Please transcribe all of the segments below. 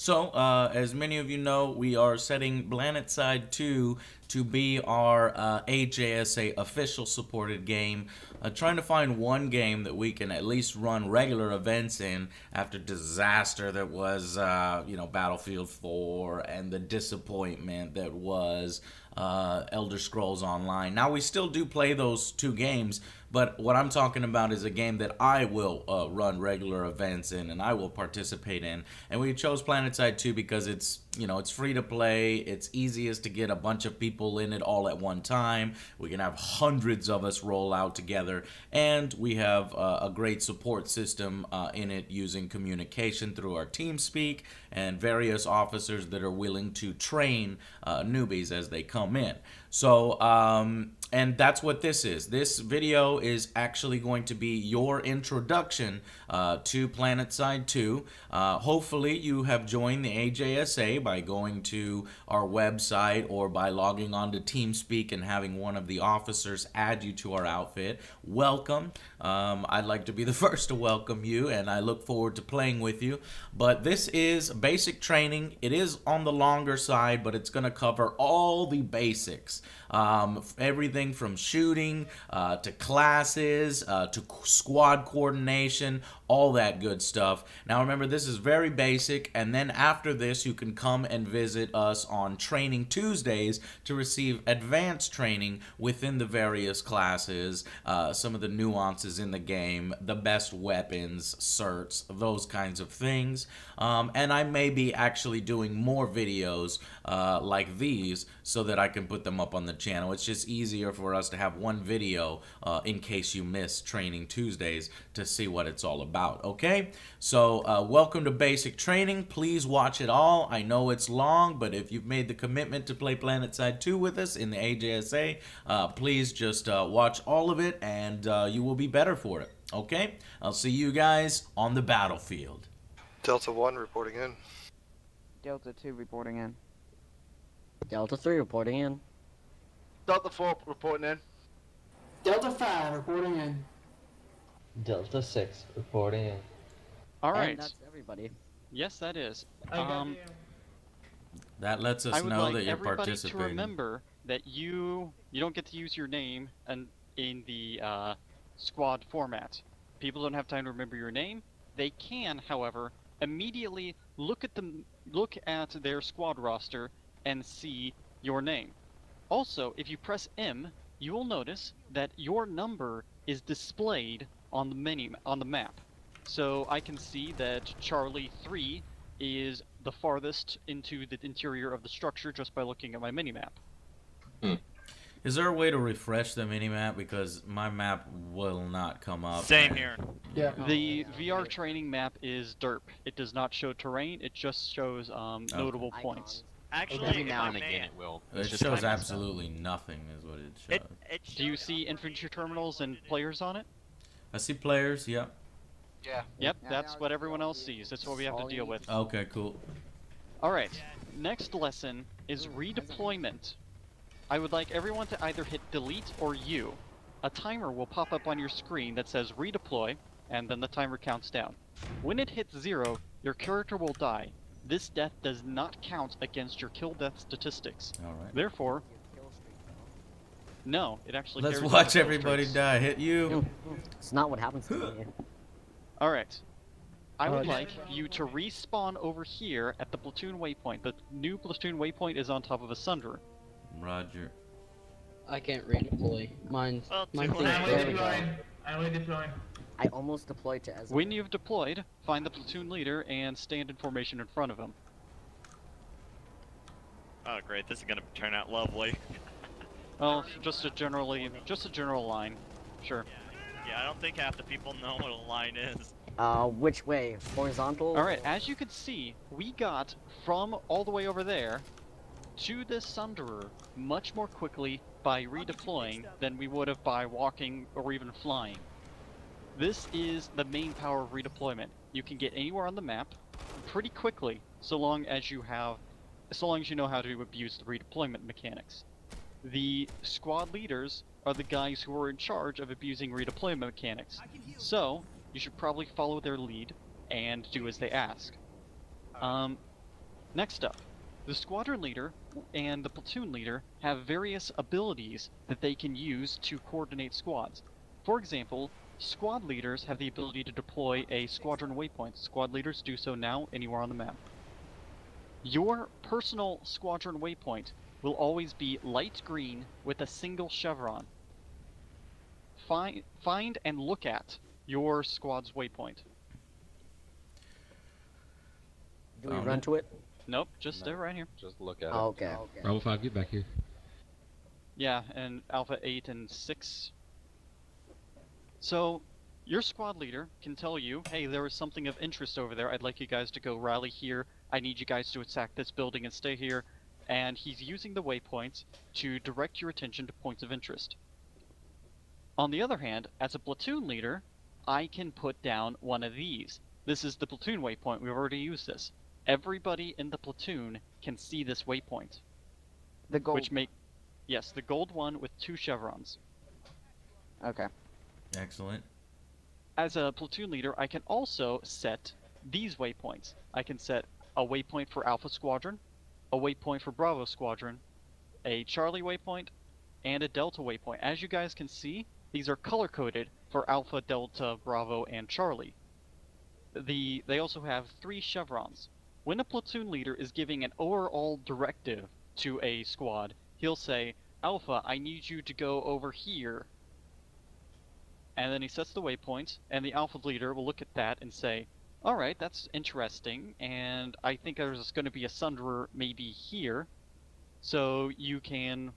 So, as many of you know, we are setting Planetside 2 to be our AJSA official supported game. Trying to find one game that we can at least run regular events in after disaster that was, Battlefield 4 and the disappointment that was Elder Scrolls Online. Now, we still do play those two games, but what I'm talking about is a game that I will run regular events in and I will participate in. And we chose Planetside 2 because it's free to play. It's easiest to get a bunch of people in it all at one time. We can have hundreds of us roll out together. And we have a great support system in it using communication through our TeamSpeak and various officers that are willing to train newbies as they come in. So, and that's what this is. This video is actually going to be your introduction to Planetside 2. Hopefully you have joined the AJSA by going to our website or by logging on to TeamSpeak and having one of the officers add you to our outfit. Welcome. I'd like to be the first to welcome you, and I look forward to playing with you. But this is basic training. It is on the longer side, but it's going to cover all the basics. Everything from shooting to classes to squad coordination, all that good stuff. Now remember, this is very basic, and then after this you can come and visit us on Training Tuesdays to receive advanced training within the various classes, some of the nuances in the game, the best weapons, certs, those kinds of things. And I may be actually doing more videos like these so that I can put them up on the channel. It's just easier for us to have one video in case you miss Training Tuesdays to see what it's all about, okay? So welcome to Basic Training. Please watch it all. I know it's long, but if you've made the commitment to play Planetside 2 with us in the AJSA, please just watch all of it and you will be better for it, okay? I'll see you guys on the battlefield. Delta 1 reporting in. Delta 2 reporting in. Delta 3 reporting in. Delta 4 reporting in. Delta 5 reporting in. Delta 6 reporting in. Alright. And that's everybody. Yes, that is. That lets us I would know like that you're everybody participating. to remember that you don't get to use your name in the squad format. People don't have time to remember your name. They can, however, immediately look at their squad roster and see your name. Also, if you press M, you will notice that your number is displayed on the map. So I can see that Charlie 3 is the farthest into the interior of the structure just by looking at my minimap. Is there a way to refresh the minimap? Because my map will not come up. Same here. Yeah. The VR training map is derp. It does not show terrain, it just shows notable points. Actually, Every if now I and may, again it will. It It's shows just absolutely nothing is what it shows. Do you see infantry terminals and players on it? I see players, yep. Yeah. Yep, that's what everyone else sees. That's what we have to deal with. Okay, cool. Alright, next lesson is redeployment. I would like everyone to either hit delete or U. A timer will pop up on your screen that says redeploy, and then the timer counts down. When it hits 0, your character will die. This death does not count against your kill death statistics. Alright. Therefore, no, it actually Let's carries watch over kill everybody streaks. die. Hit you. It's not what happens to me. Alright. I would like you to respawn over here at the platoon waypoint. The new platoon waypoint is on top of a Sunderer. Roger. I can't redeploy. Mine Well, thing's too late. there we go. I'm only deploying. I almost deployed to Ezra. When you've deployed, find the platoon leader and stand in formation in front of him. Oh great, this is gonna turn out lovely. Oh, just a general line. Sure. Yeah, I don't think half the people know what a line is. Which way? Horizontal? Alright, as you can see, we got from all the way over there to this Sunderer much more quickly by redeploying than we would have by walking or even flying. This is the main power of redeployment. You can get anywhere on the map pretty quickly, so long as you know how to abuse the redeployment mechanics. The squad leaders are the guys who are in charge of abusing redeployment mechanics. So, you should probably follow their lead and do as they ask. Next up, the squadron leader and the platoon leader have various abilities that they can use to coordinate squads. For example, squad leaders have the ability to deploy a squadron waypoint. Squad leaders do so now anywhere on the map. Your personal squadron waypoint will always be light green with a single chevron. Find and look at your squad's waypoint. Do we run to it? Nope, just stay right here. Just look at Oh, okay. Bravo 5, get back here. Yeah, and Alpha 8 and 6. So, your squad leader can tell you, hey, there is something of interest over there. I'd like you guys to go rally here. I need you guys to attack this building and stay here. And he's using the waypoints to direct your attention to points of interest. On the other hand, as a platoon leader, I can put down one of these. This is the platoon waypoint. We've already used this. Everybody in the platoon can see this waypoint. The gold. Yes, the gold one with 2 chevrons. Okay. Excellent. As a platoon leader, I can also set these waypoints. I can set a waypoint for Alpha Squadron, a waypoint for Bravo Squadron, a Charlie waypoint, and a Delta waypoint. As you guys can see, these are color-coded for Alpha, Delta, Bravo, and Charlie. They also have 3 chevrons. When a platoon leader is giving an overall directive to a squad, he'll say, Alpha, I need you to go over here. And then he sets the waypoint, and the Alpha leader will look at that and say, alright, that's interesting, and I think there's going to be a sunderer maybe here. So you can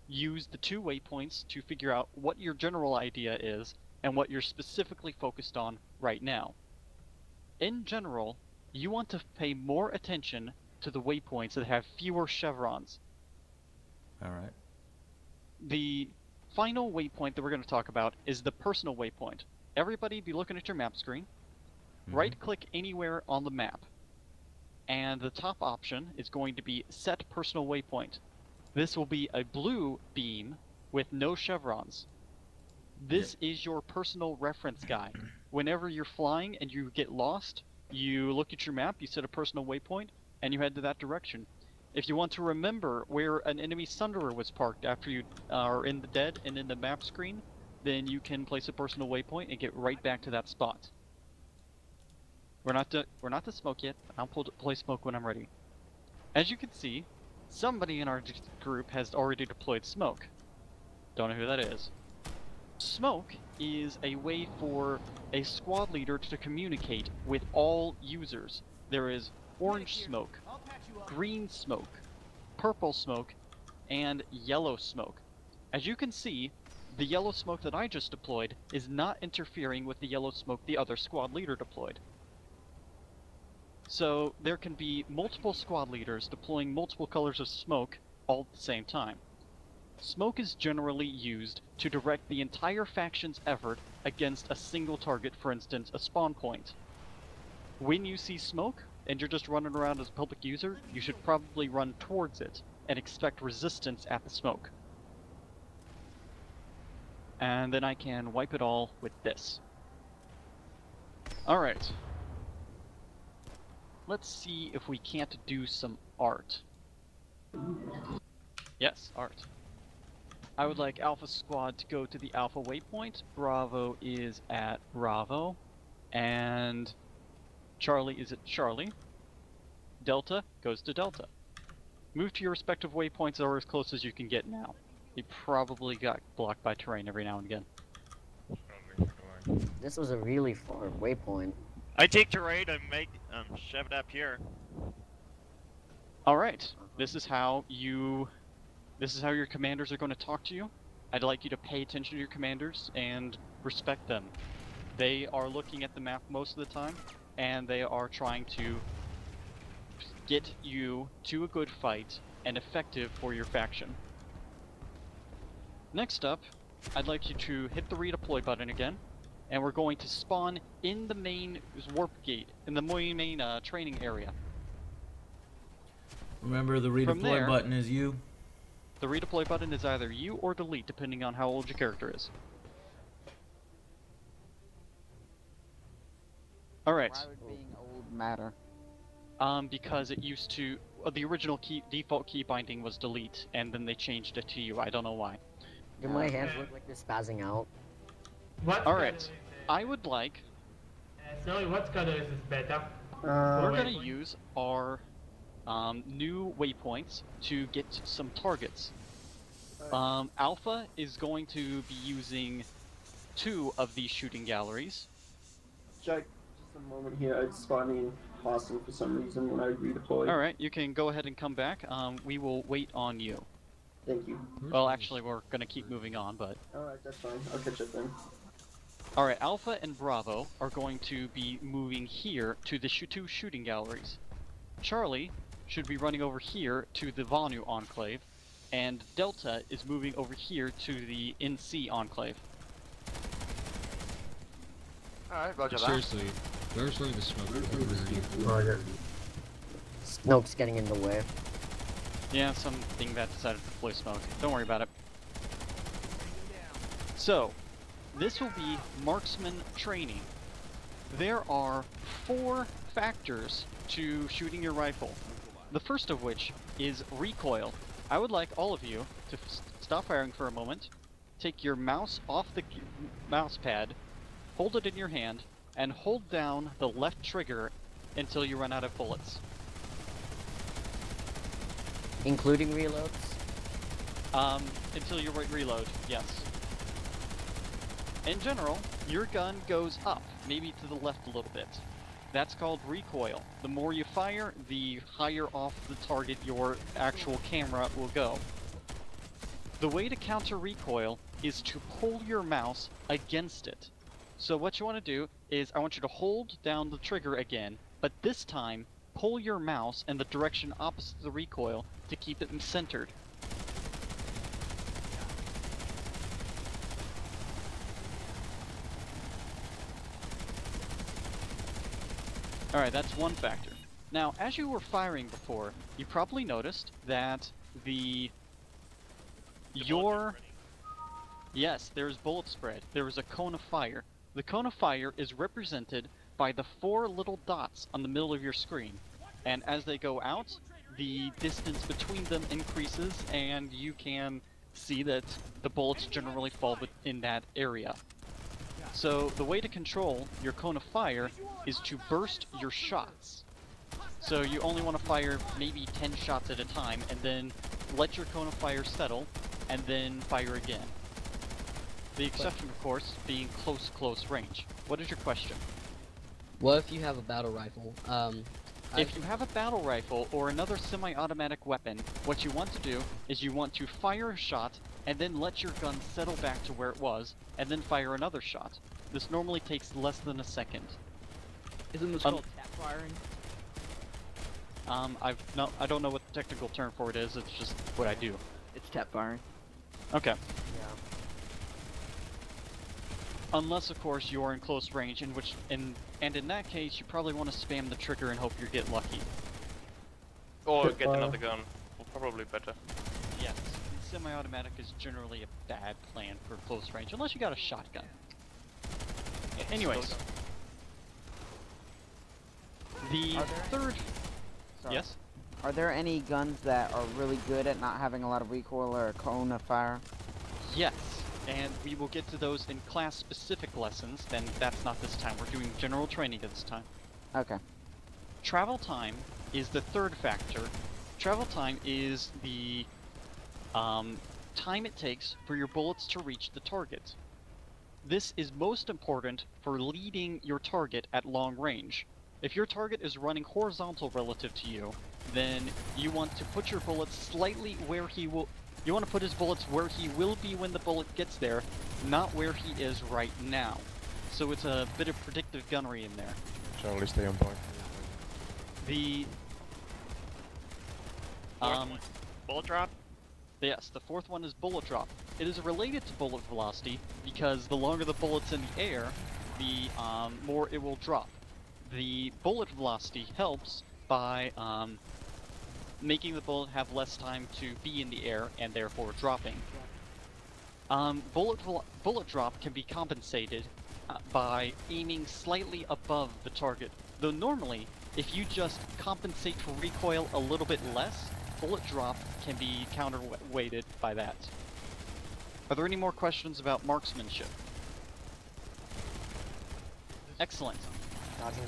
use the 2 waypoints to figure out what your general idea is and what you're specifically focused on right now. In general, you want to pay more attention to the waypoints that have fewer chevrons. Alright. The final waypoint that we're going to talk about is the personal waypoint. Everybody be looking at your map screen. Right-click anywhere on the map. And the top option is going to be Set Personal Waypoint. This will be a blue beam with no chevrons. This is your personal reference guide. Whenever you're flying and you get lost, you look at your map, you set a personal waypoint, and you head to that direction. If you want to remember where an enemy sunderer was parked after you are in the dead and in the map screen, then you can place a personal waypoint and get right back to that spot. We're not to smoke yet. I'll play smoke when I'm ready. As you can see, somebody in our group has already deployed smoke. Don't know who that is. Smoke is a way for a squad leader to communicate with all users. There is orange smoke, green smoke, purple smoke, and yellow smoke. As you can see, the yellow smoke that I just deployed is not interfering with the yellow smoke the other squad leader deployed. So there can be multiple squad leaders deploying multiple colors of smoke all at the same time. Smoke is generally used to direct the entire faction's effort against a single target, for instance, a spawn point. When you see smoke, and you're just running around as a public user, you should probably run towards it and expect resistance at the smoke. And then I can wipe it all with this. Alright. Let's see if we can't do some art. Yes, art. I would like Alpha Squad to go to the Alpha waypoint, Bravo is at Bravo, and Charlie is at Charlie. Delta goes to Delta. Move to your respective waypoints or as close as you can get now. You probably got blocked by terrain every now and again. This was a really far waypoint. I take terrain and make shove it up here. Alright, this is how your commanders are going to talk to you. I'd like you to pay attention to your commanders and respect them. They are looking at the map most of the time, and they are trying to get you to a good fight and effective for your faction. Next up, I'd like you to hit the redeploy button again, and we're going to spawn in the main warp gate, in the main training area. Remember, the redeploy button is you. The redeploy button is either you or delete, depending on how old your character is. Alright. Why would being old matter? Because it used to, the original default key binding was delete, and then they changed it to U. I don't know why. Do my hands look like they're spazzing out? Alright, I would like... Sorry, what color is this beta? we're gonna use our new waypoints to get some targets. Alpha is going to be using 2 of these shooting galleries. Jack, just a moment here. It's spawning in Boston for some reason when I redeploy. Alright, you can go ahead and come back. We will wait on you. Thank you. Well, actually, we're gonna keep moving on, but... Alright, that's fine. I'll catch up then. Alright, Alpha and Bravo are going to be moving here to the 2 shooting galleries. Charlie should be running over here to the Vanu Enclave, and Delta is moving over here to the NC Enclave. Alright, roger that. Seriously, where's running the smoke? Roger. Smoke's getting in the way. Yeah, something that decided to deploy smoke. Don't worry about it. So, this will be marksman training. There are 4 factors to shooting your rifle. The first of which is recoil. I would like all of you to stop firing for a moment, take your mouse off the mouse pad, hold it in your hand, and hold down the left trigger until you run out of bullets. Including reloads? Until you reload, yes. In general, your gun goes up, maybe to the left a little bit. That's called recoil. The more you fire, the higher off the target your actual camera will go. The way to counter recoil is to pull your mouse against it. So what you want to do is, I want you to hold down the trigger again, but this time, pull your mouse in the direction opposite the recoil to keep it centered. Alright, that's one factor. Now, as you were firing before, you probably noticed that yes, there's bullet spread. There is a cone of fire. The cone of fire is represented by the 4 little dots on the middle of your screen. And as they go out, the distance between them increases, and you can see that the bullets generally fall in that area. So the way to control your cone of fire is to burst your shots. So you only want to fire maybe 10 shots at a time, and then let your cone of fire settle, and then fire again. The exception, of course, being close range. What is your question? What if you have a battle rifle? If you have a battle rifle or another semi-automatic weapon, what you want to do is you want to fire a shot and then let your gun settle back to where it was, and then fire another shot. This normally takes less than a second. Isn't this called tap firing? I don't know what the technical term for it is. It's just what I do. It's tap firing. Okay. Yeah. Unless, of course, you are in close range, and in that case, you probably want to spam the trigger and hope you get lucky. Or get another gun. Probably better. Yes, semi-automatic is generally a bad plan for close range, unless you got a shotgun. Anyways, the third... Sorry. Yes? Are there any guns that are really good at not having a lot of recoil or a cone of fire? Yes, and we will get to those in class-specific lessons, then that's not this time. We're doing general training at this time. Okay. Travel time is the third factor. Travel time is the time it takes for your bullets to reach the target. This is most important for leading your target at long range. If your target is running horizontal relative to you, then you want to put your bullets slightly where he will... You want to put his bullets where he will be when the bullet gets there, not where he is right now. So it's a bit of predictive gunnery in there. Charlie, stay on point. The... bullet drop? Yes, the fourth one is bullet drop. It is related to bullet velocity because the longer the bullet's in the air, the more it will drop. The bullet velocity helps by making the bullet have less time to be in the air and therefore dropping. Bullet drop can be compensated by aiming slightly above the target, though normally if you just compensate for recoil a little bit less, bullet drop can be counterweighted by that. Are there any more questions about marksmanship? Excellent.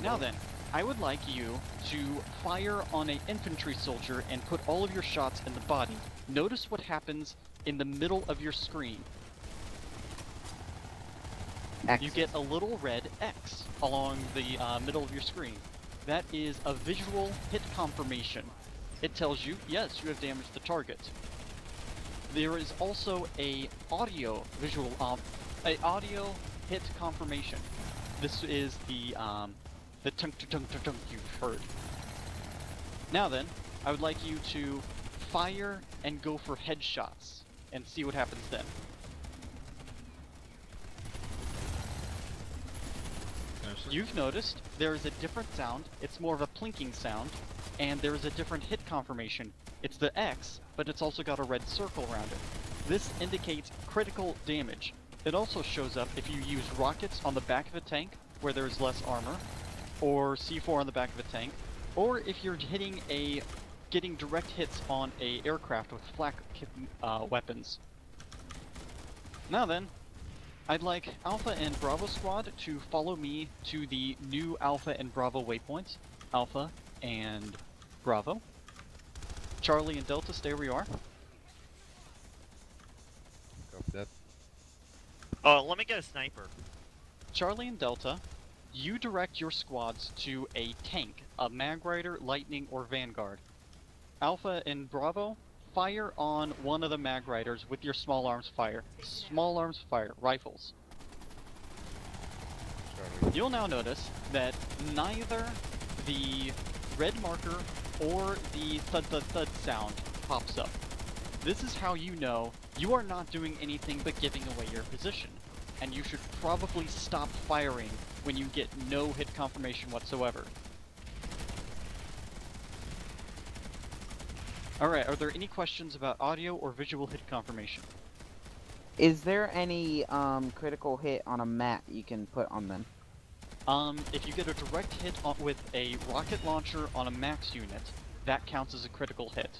Now then, I would like you to fire on an infantry soldier and put all of your shots in the body. Notice what happens in the middle of your screen. X. You get a little red X along the middle of your screen. That is a visual hit confirmation. It tells you, yes, you have damaged the target. There is also a audio audio hit confirmation. This is the tunk you've heard. Now then, I would like you to fire and go for headshots and see what happens then. You've noticed there is a different sound. It's more of a plinking sound, and there is a different hit confirmation. It's the X, but it's also got a red circle around it. This indicates critical damage. It also shows up if you use rockets on the back of a tank where there is less armor, or C4 on the back of a tank, or if you're getting direct hits on a aircraft with flak weapons. Now then, I'd like Alpha and Bravo Squad to follow me to the new Alpha and Bravo waypoints. Alpha and Bravo. Charlie and Delta, stay where you are. Go for that. Oh, let me get a sniper. Charlie and Delta, you direct your squads to a tank, a Mag Rider, Lightning, or Vanguard. Alpha and Bravo, fire on one of the Mag Riders with your small arms fire. Small arms fire, rifles. You'll now notice that neither the red marker or the thud thud thud sound pops up. This is how you know you are not doing anything but giving away your position, and you should probably stop firing when you get no hit confirmation whatsoever. Alright, are there any questions about audio or visual hit confirmation? Is there any critical hit on a map you can put on them? If you get a direct hit with a rocket launcher on a max unit, that counts as a critical hit.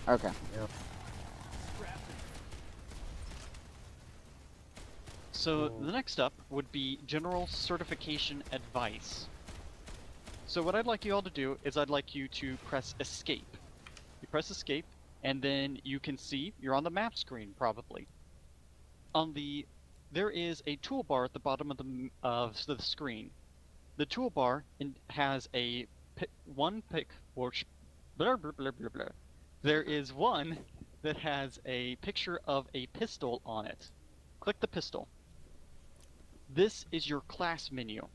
Okay. Yep. So the next up would be general certification advice. So what I'd like you all to do is I'd like you to press escape. You press escape, and then you can see you're on the map screen probably. There is a toolbar at the bottom of the screen. The toolbar has There is one that has a picture of a pistol on it. Click the pistol. This is your class menu.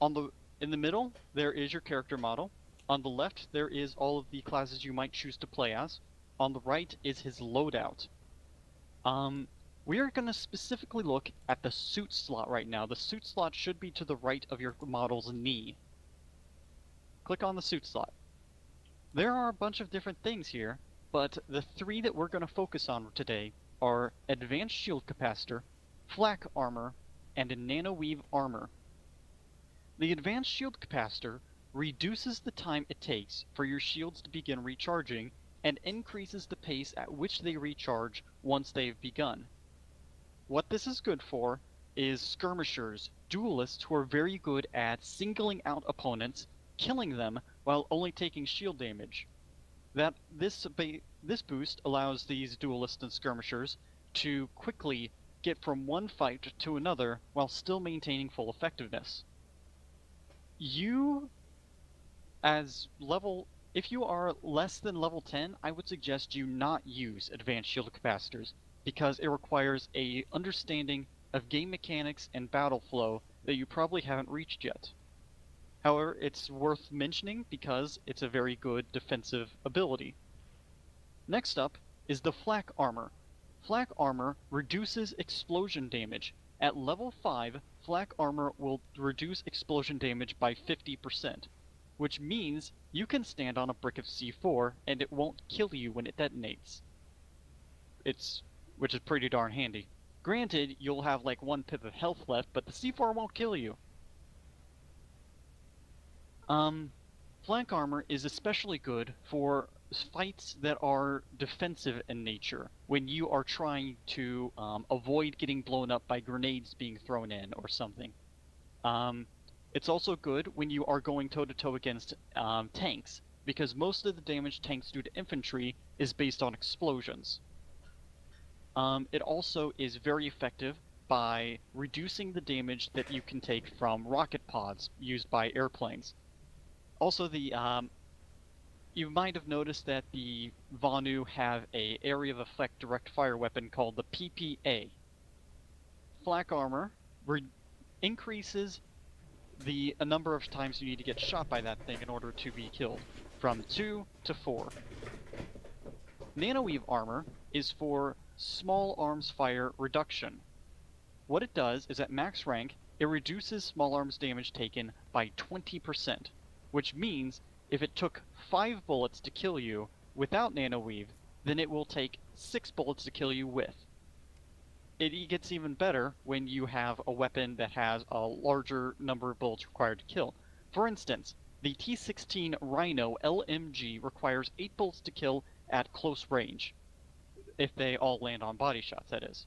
In the middle, there is your character model. On the left, there is all of the classes you might choose to play as. On the right is his loadout. We are going to specifically look at the suit slot right now. The suit slot should be to the right of your model's knee. Click on the suit slot. There are a bunch of different things here, but the three that we're going to focus on today are Advanced Shield Capacitor, Flak Armor, and a Nanoweave Armor. The Advanced Shield Capacitor reduces the time it takes for your shields to begin recharging and increases the pace at which they recharge once they've begun. What this is good for is skirmishers, duelists who are very good at singling out opponents, killing them while only taking shield damage. This boost allows these duelists and skirmishers to quickly get from one fight to another while still maintaining full effectiveness. If you are less than level 10, I would suggest you not use Advanced Shield Capacitors, because it requires a understanding of game mechanics and battle flow that you probably haven't reached yet. However, it's worth mentioning because it's a very good defensive ability. Next up is the Flak Armor. Flak Armor reduces explosion damage. At level 5, Flak Armor will reduce explosion damage by 50%, which means you can stand on a brick of C4 and it won't kill you when it detonates. Which is pretty darn handy. Granted, you'll have like 1 pip of health left, but the C4 won't kill you. Flank armor is especially good for fights that are defensive in nature, when you are trying to avoid getting blown up by grenades being thrown in or something. It's also good when you are going toe-to-toe against tanks, because most of the damage tanks do to infantry is based on explosions. It also is very effective by reducing the damage that you can take from rocket pods used by airplanes. Also, you might have noticed that the Vanu have a area of effect direct fire weapon called the PPA. Flak armor increases the number of times you need to get shot by that thing in order to be killed, from 2 to 4. Nanoweave armor is for small arms fire reduction. What it does is at max rank, it reduces small arms damage taken by 20%, which means if it took 5 bullets to kill you without Nanoweave, then it will take 6 bullets to kill you with. It gets even better when you have a weapon that has a larger number of bullets required to kill. For instance, the T-16 Rhino LMG requires 8 bullets to kill at close range, if they all land on body shots, that is.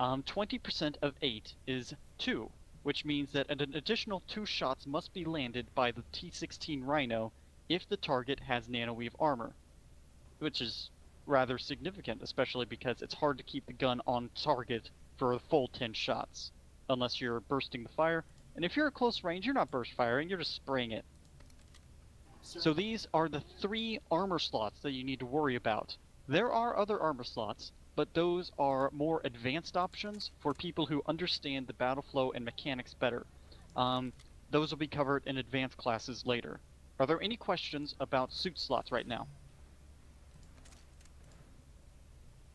20% of 8 is 2, which means that an additional 2 shots must be landed by the T-16 Rhino if the target has nanoweave armor, which is rather significant, especially because it's hard to keep the gun on target for a full 10 shots, unless you're bursting the fire, and if you're at close range, you're not burst firing, you're just spraying it. So these are the 3 armor slots that you need to worry about. There are other armor slots, but those are more advanced options for people who understand the battle flow and mechanics better. Those will be covered in advanced classes later. Are there any questions about suit slots right now?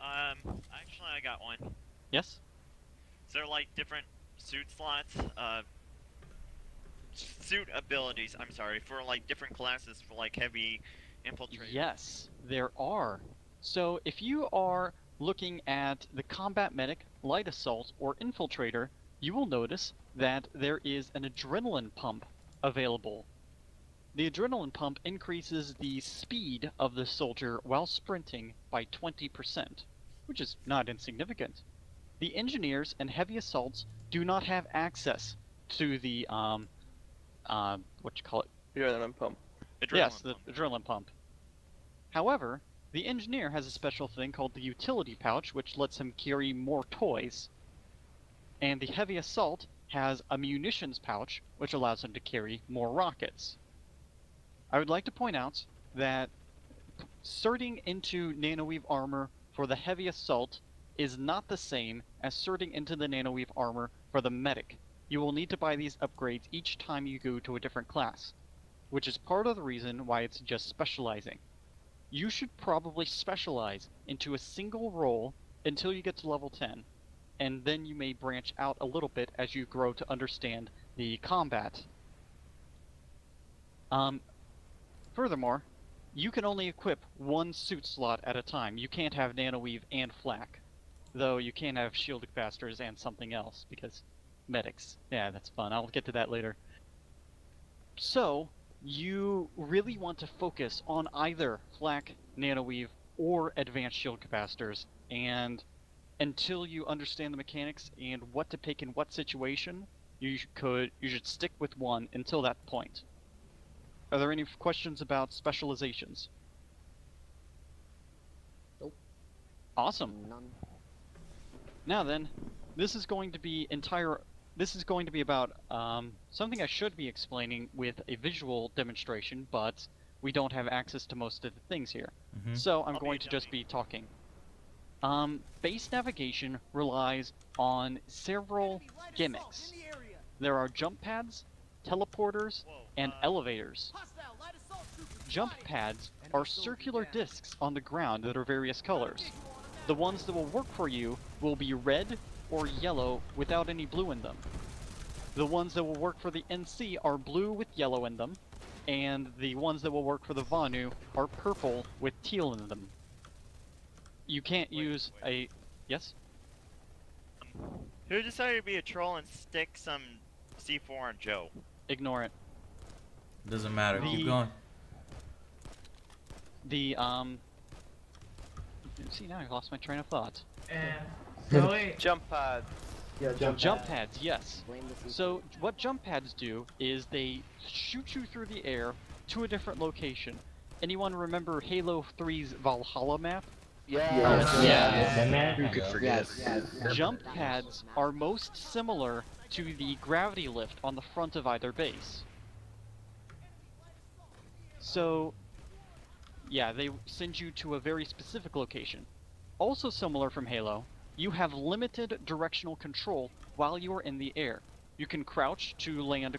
Actually I got one. Yes? Is there like different suit slots? Suit abilities, I'm sorry, for like different classes for like heavy infiltrators? Yes, there are. So if you are looking at the combat medic, light assault, or infiltrator, you will notice that there is an adrenaline pump available. The adrenaline pump increases the speed of the soldier while sprinting by 20%, which is not insignificant. The engineers and heavy assaults do not have access to the Adrenaline pump. Yes, the adrenaline pump. However, the engineer has a special thing called the utility pouch, which lets him carry more toys. And the heavy assault has a munitions pouch, which allows him to carry more rockets. I would like to point out that inserting into nanoweave armor for the heavy assault is not the same as inserting into the nanoweave armor for the medic. You will need to buy these upgrades each time you go to a different class, which is part of the reason why it's just specializing. You should probably specialize into a single role until you get to level 10, and then you may branch out a little bit as you grow to understand the combat. Furthermore, you can only equip one suit slot at a time. You can't have nanoweave and flak, though you can have shield capacitors and something else, because medics. Yeah, that's fun. I'll get to that later. So, you really want to focus on either flak, nanoweave, or advanced shield capacitors, and until you understand the mechanics and what to pick in what situation, you should stick with one until that point. Are there any questions about specializations? Nope. Awesome. None. Now then, this is going to be about something I should be explaining with a visual demonstration, but we don't have access to most of the things here. So I'm going to just be talking. Base navigation relies on several gimmicks. There are jump pads, teleporters, and elevators. Jump pads are circular discs on the ground that are various colors. The ones that will work for you will be red or yellow without any blue in them. The ones that will work for the NC are blue with yellow in them, and the ones that will work for the Vanu are purple with teal in them. You can't use a... Yes? Who decided to be a troll and stick some C4 on Joe? Ignore it. Doesn't matter. Keep going. See, now I lost my train of thought. Sorry. Jump pad. Yeah, Jump pads, yes. So what jump pads do is they shoot you through the air to a different location. Anyone remember Halo 3's Valhalla map? Yeah. Who could forget? Jump pads are most similar to the gravity lift on the front of either base. So, yeah, they send you to a very specific location. Also similar from Halo, you have limited directional control while you are in the air. You can crouch to land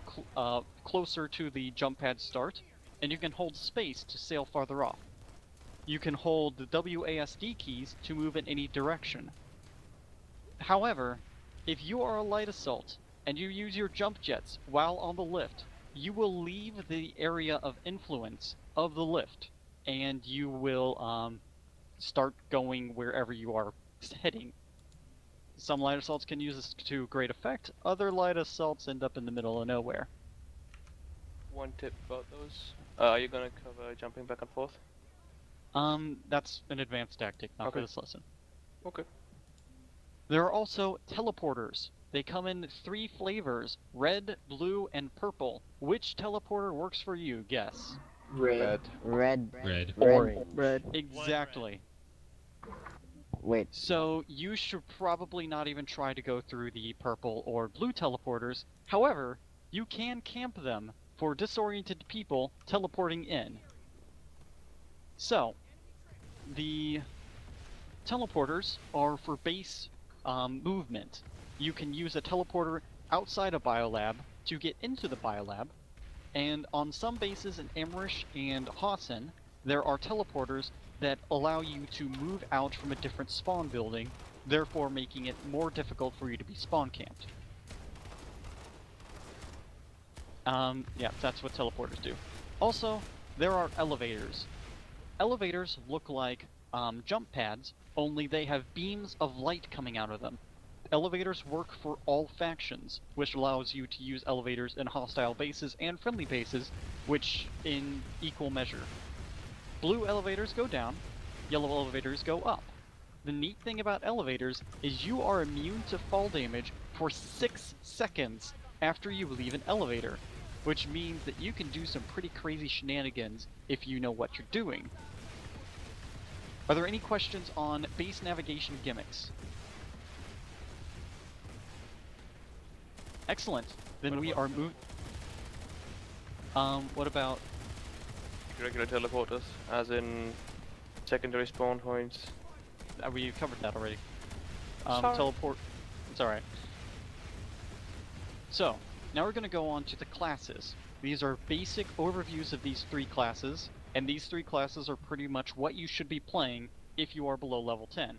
closer to the jump pad start, and you can hold space to sail farther off. You can hold the WASD keys to move in any direction. However, if you are a light assault and you use your jump jets while on the lift, you will leave the area of influence of the lift, and you will start going wherever you are heading. Some light assaults can use this to great effect, other light assaults end up in the middle of nowhere. One tip about those. Are you gonna cover jumping back and forth? That's an advanced tactic, not for this lesson. Okay. There are also teleporters. They come in 3 flavors, red, blue, and purple. Which teleporter works for you? Guess. Red. Orange. Exactly. Wait. So you should probably not even try to go through the purple or blue teleporters. However, you can camp them for disoriented people teleporting in. So, the teleporters are for base movement. You can use a teleporter outside a biolab to get into the biolab, and on some bases in Emmerich and Hausen, there are teleporters that allow you to move out from a different spawn building, therefore making it more difficult for you to be spawn camped. Yeah, that's what teleporters do. Also, there are elevators. Elevators look like jump pads, only they have beams of light coming out of them. Elevators work for all factions, which allows you to use elevators in hostile bases and friendly bases, which in equal measure. Blue elevators go down, yellow elevators go up. The neat thing about elevators is you are immune to fall damage for 6 seconds after you leave an elevator, which means that you can do some pretty crazy shenanigans if you know what you're doing. Are there any questions on base navigation gimmicks? Excellent. Then we are moving. What about Regular teleporters, as in secondary spawn points. we covered that already. Sorry. Teleport. It's alright. So, now we're going to go on to the classes. These are basic overviews of these 3 classes, and these 3 classes are pretty much what you should be playing if you are below level 10.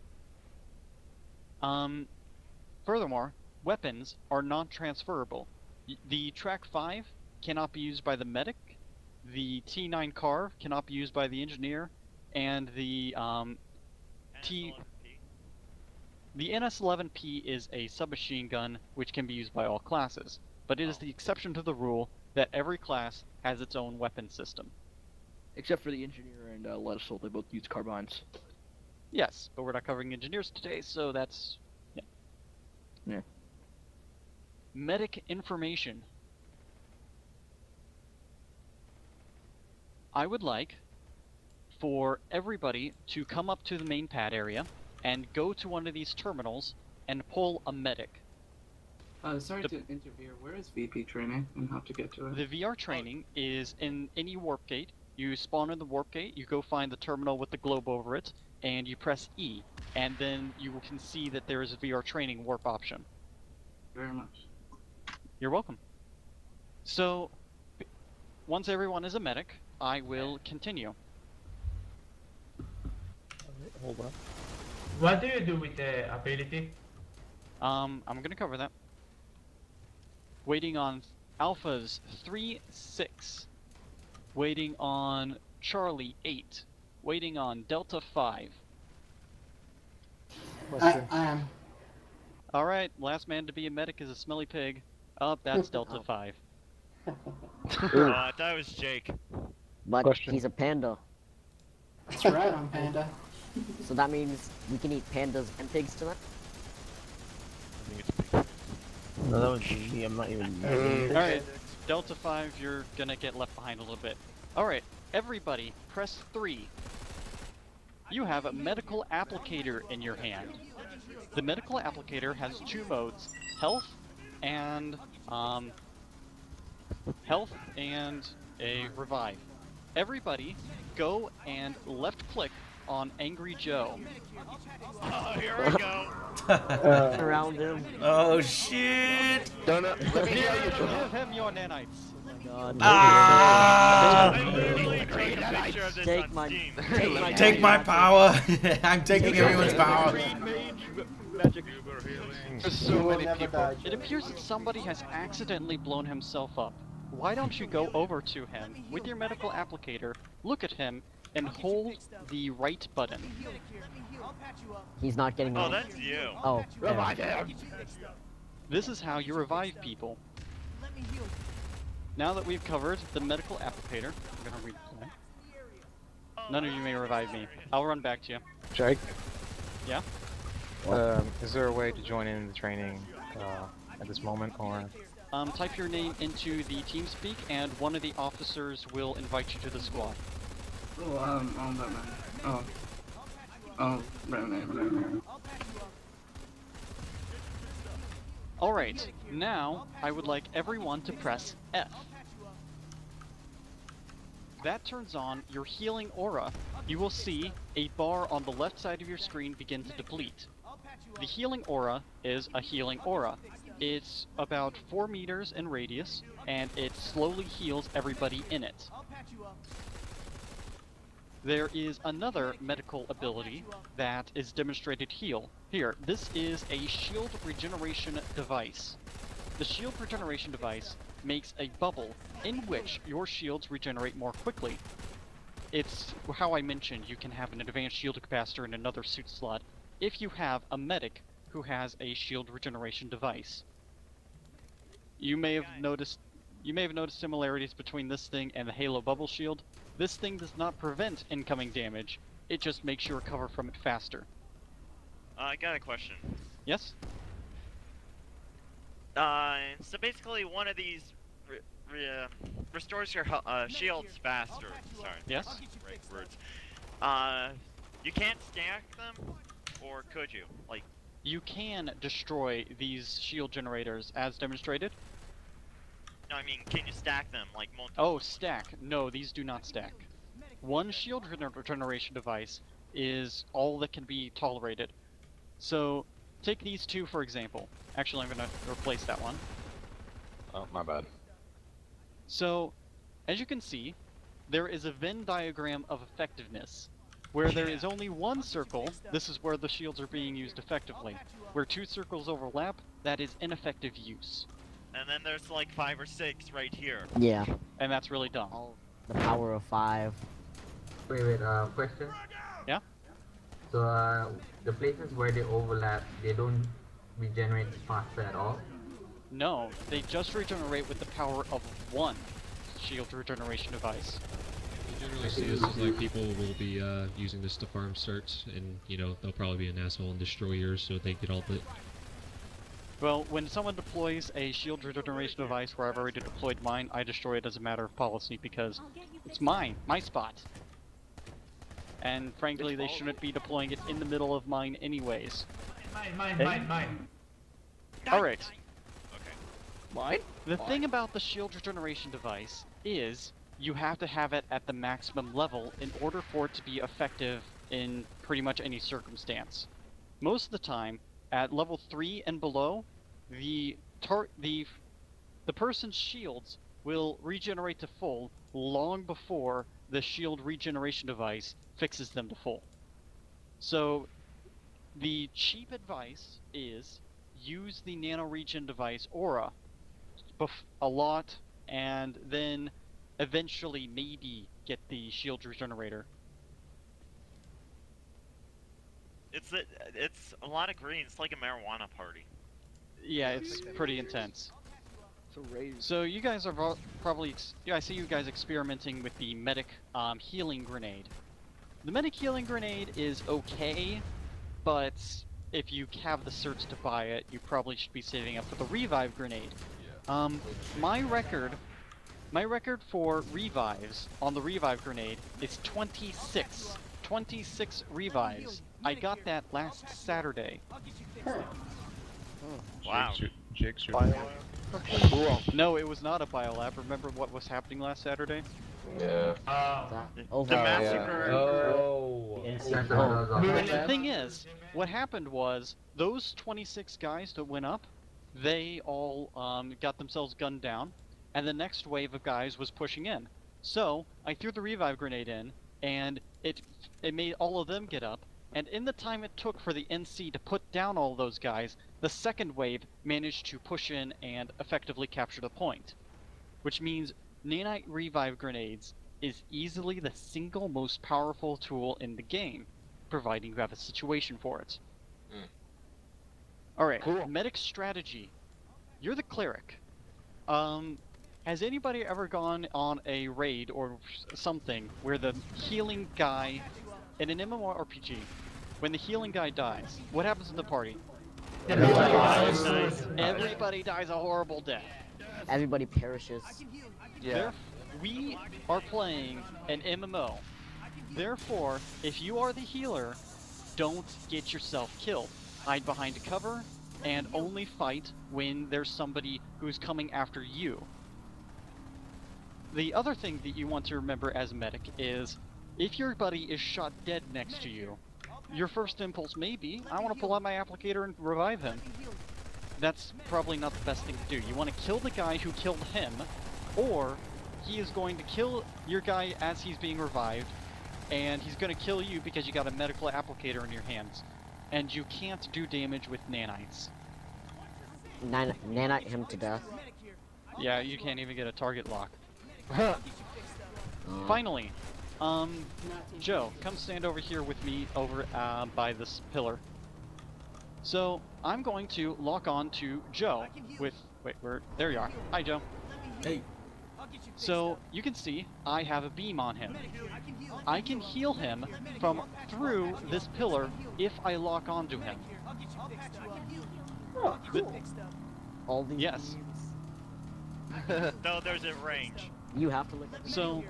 Furthermore, weapons are non-transferable. The Track 5 cannot be used by the medic, the T9 Carve cannot be used by the engineer, and the NS11P is a submachine gun which can be used by all classes, but it is the exception to the rule that every class has its own weapon system. Except for the engineer and light assault, they both use carbines. Yes, but we're not covering engineers today, so that's... Yeah. Medic information. I would like for everybody to come up to the main pad area and go to one of these terminals and pull a medic. Sorry to interfere. Where is VP training and how to get to it? The VR training is in any warp gate. You spawn in the warp gate, you go find the terminal with the globe over it, and you press E, and then you can see that there is a VR training warp option. Very much. You're welcome. So, once everyone is a medic, I will continue. Hold on. What do you do with the ability? I'm gonna cover that. Waiting on Alphas 3-6. Waiting on Charlie 8. Waiting on Delta 5. I am. Alright, last man to be a medic is a smelly pig. Oh, that's Delta 5. I thought it was Jake. But Question. he's a panda. That's right, I'm Panda. So that means we can eat pandas and pigs tonight? I think it's Pink. No, that was me. I'm not even. Alright, Delta 5, you're gonna get left behind a little bit. Alright, everybody, press 3. You have a medical applicator in your hand. The medical applicator has 2 modes, health and a revive. Everybody, go and left click on Angry Joe. Oh, here we go. Around him. Oh shit! Let me hear you, Joe. Give him your nanites. God. Ah! I literally took a picture of this Take on my- Steam. Take my power. I'm taking everyone's power. There's so many people. It appears that somebody has accidentally blown himself up. Why don't you go over to him with your medical applicator, look at him, and hold the right button. He's not getting Oh, on. that's you. Oh, Revive him. This is how you revive people. Now that we've covered the medical applicator, I'm gonna read that. None of you may revive me. I'll run back to you. Jake? Yeah? Is there a way to join in the training at this moment, or? Type your name into the TeamSpeak, and one of the officers will invite you to the squad. Oh, that man. Oh, right. Alright, now I would like everyone to press F. That turns on your healing aura. You will see a bar on the left side of your screen begin to deplete. The healing aura is a healing aura. It's about 4 meters in radius, and it slowly heals everybody in it. There is another medical ability that is demonstrated heal. Here, this is a shield regeneration device. The shield regeneration device makes a bubble in which your shields regenerate more quickly. It's how I mentioned you can have an advanced shield capacitor in another suit slot if you have a medic who has a shield regeneration device. You may have noticed similarities between this thing and the Halo bubble shield. This thing does not prevent incoming damage, it just makes you recover from it faster. I got a question. Yes? So basically one of these restores your shields faster. Sorry. Yes? Right words. You can't stack them? Or could you? Like, you can destroy these shield generators as demonstrated. no, I mean, can you stack them, like, multiple? Oh, stack. No, these do not stack. One shield regeneration device is all that can be tolerated. So, take these two for example. Actually, I'm going to replace that one. Oh, my bad. So, as you can see, there is a Venn diagram of effectiveness. Where there is only one circle, this is where the shields are being used effectively. Where 2 circles overlap, that is ineffective use. And then there's like 5 or 6 right here. Yeah. And that's really dumb. The power of 5. Wait, question? Yeah? So, the places where they overlap, they don't regenerate faster at all? No, they just regenerate with the power of 1 shield regeneration device. You generally see this as like people will be using this to farm certs, and you know they'll probably be an asshole and destroy yours, so they get all the. Well, when someone deploys a shield regeneration device where I've already deployed mine, I destroy it as a matter of policy because it's mine, my spot. And frankly, they shouldn't be deploying it in the middle of mine anyways. Mine. Alright. Okay. Mine? The thing about the shield regeneration device is you have to have it at the maximum level in order for it to be effective in pretty much any circumstance. Most of the time, at level 3 and below, the person's shields will regenerate to full long before the shield regeneration device fixes them to full. So, the cheap advice is use the nano regen device aura a lot, and then eventually maybe get the shield regenerator. It's a lot of green. It's like a marijuana party. Yeah, it's pretty intense. So raised. So you guys are probably, I see you guys experimenting with the medic healing grenade. The medic healing grenade is okay, but if you have the certs to buy it, you probably should be saving up for the revive grenade. My record for revives on the revive grenade is 26. 26 revives. I got that last Saturday. Wow. Cool. No, it was not a biolab. Remember what was happening last Saturday? Yeah. The massacre. The thing is, what happened was, those 26 guys that went up, they all got themselves gunned down, and the next wave of guys was pushing in. So, I threw the revive grenade in, and it made all of them get up, and in the time it took for the NC to put down all those guys, the second wave managed to push in and effectively capture the point. Which means nanite revive grenades is easily the single most powerful tool in the game, providing you have a situation for it. Alright, cool. Medic strategy. You're the cleric. Has anybody ever gone on a raid or something where the healing guy, in an MMORPG, when the healing guy dies, what happens in the party? Everybody dies a horrible death. Everybody perishes. Yeah. We are playing an MMO. Therefore, if you are the healer, don't get yourself killed. Hide behind a cover, and only fight when there's somebody who's coming after you. The other thing that you want to remember as a medic is, if your buddy is shot dead next to you, your first impulse may be, I want to pull out my applicator and revive him. That's probably not the best thing to do. You want to kill the guy who killed him, or he is going to kill your guy as he's being revived, and he's going to kill you because you got a medical applicator in your hands. And you can't do damage with nanites. Nanite him to death. Yeah, you can't even get a target lock. Finally, Joe, come stand over here with me over by this pillar. So, I'm going to lock on to Joe with... Wait, there you are. Hi, Joe. Hey. So, you can see, I have a beam on him. I can heal him from through this pillar if I lock onto him. Oh, cool. All these Yes. No, there's a range. You have to look at So,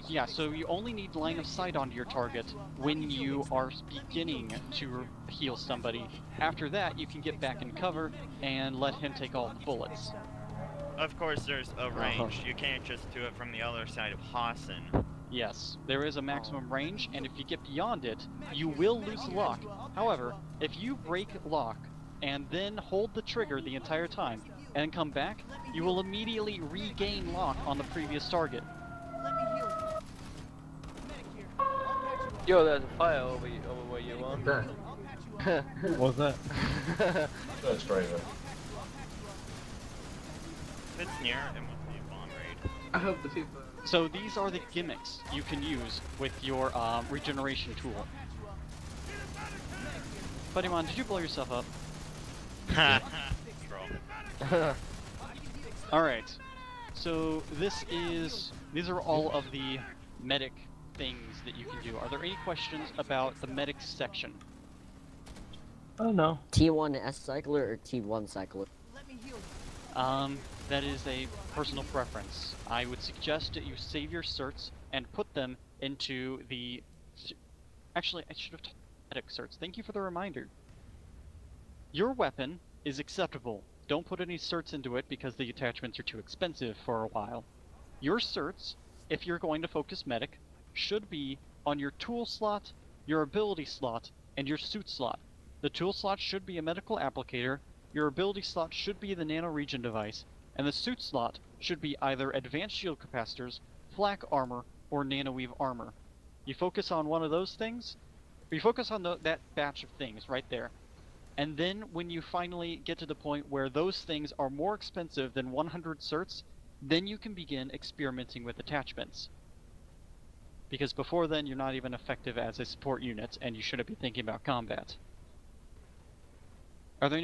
yeah, so you only need line of sight onto your target when you are beginning to heal somebody. After that, you can get back in cover and let him take all the bullets. Of course, there's a range. You can't just do it from the other side of Hassan. Yes, there is a maximum range, and if you get beyond it, you will lose lock. However, if you break lock and then hold the trigger the entire time and come back, you will immediately regain lock on the previous target. Yo, there's a fire over where you are. What's that? That's great. If it's near, it must be a bomb raid. I hope the people... So these are the gimmicks you can use with your regeneration tool. Buddymon, did you blow yourself up? Alright, so these are all of the medic things that you can do. Are there any questions about the medic section? Oh no. T1 S cycler or T1 cycler? That is a personal preference. I would suggest that you save your certs and put them into the... Actually, I should have taught medic certs. Thank you for the reminder. Your weapon is acceptable. Don't put any certs into it because the attachments are too expensive for a while. Your certs, if you're going to focus medic, should be on your tool slot, your ability slot, and your suit slot. The tool slot should be a medical applicator, your ability slot should be the nano regen device, and the suit slot should be either advanced shield capacitors, flak armor, or nanoweave armor. You focus on one of those things, you focus on that batch of things right there. And then when you finally get to the point where those things are more expensive than 100 certs, then you can begin experimenting with attachments. Because before then you're not even effective as a support unit and you shouldn't be thinking about combat. Are there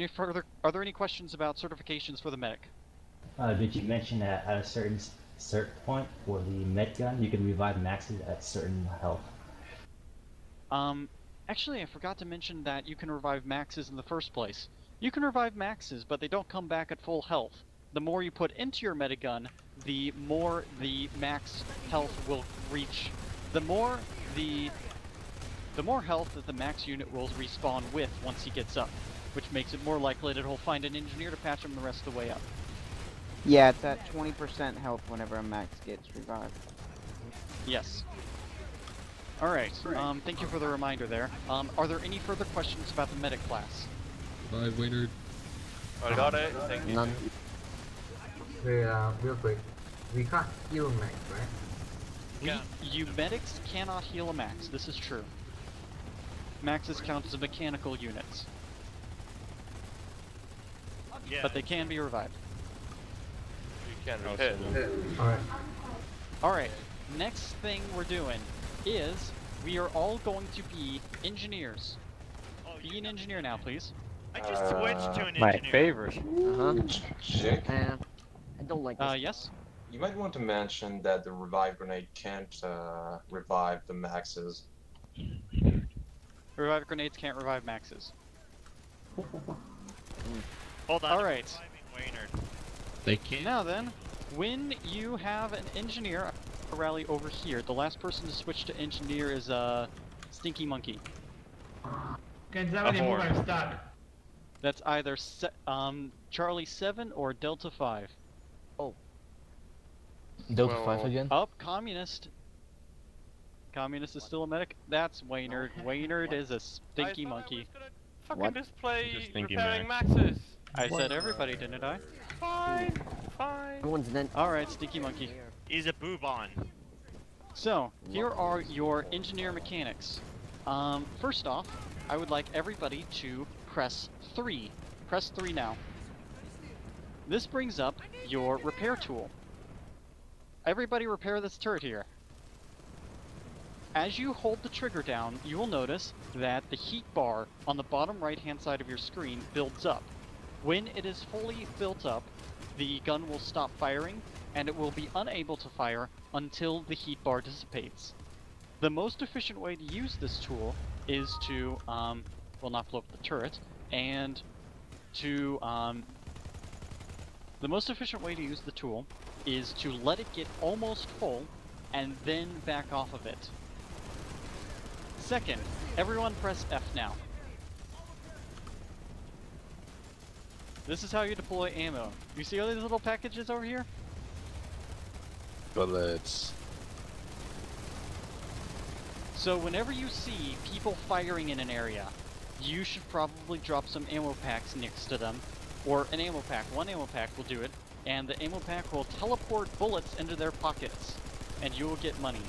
any questions about certifications for the medic? Did you mention that at a certain cert point for the med gun, you can revive maxes at certain health? Actually, I forgot to mention that you can revive maxes in the first place. You can revive maxes, but they don't come back at full health. The more you put into your medigun, the more the max health will reach. The more health that the max unit will respawn with once he gets up, which makes it more likely that he'll find an engineer to patch him the rest of the way up. Yeah, it's at 20% health whenever a max gets revived. Yes. Alright, thank you for the reminder there. Are there any further questions about the medic class? Bye, Waynard. I got it, thank you. None. Wait, real quick. We can't heal max, right? You medics cannot heal a max, this is true. Maxes count as mechanical units. Yeah. But they can be revived. You can hit. Alright. Alright, next thing we're doing is we are all going to be engineers. Be an engineer now, please. I just switched to an engineer. My favorite. Jake? I don't like this. Yes? You might want to mention that the revive grenade can't revive the maxes. Revive grenades can't revive maxes. Hold on. Alright. They can't. Now then, when you have an engineer rally over here, the last person to switch to engineer is Stinky Monkey. Can somebody move? I'm stuck. That's either Charlie 7 or Delta 5. Oh. Delta 5 again? Up, Communist. Communist is still a medic. That's Waynard. Waynard is a Stinky Monkey. Fucking display Stinky repairing Mac. maxes. I said everybody, didn't I? Fine, fine. Everyone's then. Alright, Stinky Monkey. He's a boobon. So, here are your engineer mechanics. First off, I would like everybody to press 3. Press 3 now. This brings up your repair tool. Everybody repair this turret here. As you hold the trigger down, you will notice that the heat bar on the bottom right-hand side of your screen builds up. When it is fully built up, the gun will stop firing, and it will be unable to fire until the heat bar dissipates. The most efficient way to use this tool is to, well, not blow up the turret, and to, the most efficient way to use the tool is to let it get almost full, and then back off of it. Second, everyone press F now. This is how you deploy ammo. You see all these little packages over here? Bullets. So whenever you see people firing in an area, you should probably drop some ammo packs next to them. Or an ammo pack. One ammo pack will do it. And the ammo pack will teleport bullets into their pockets. And you will get money.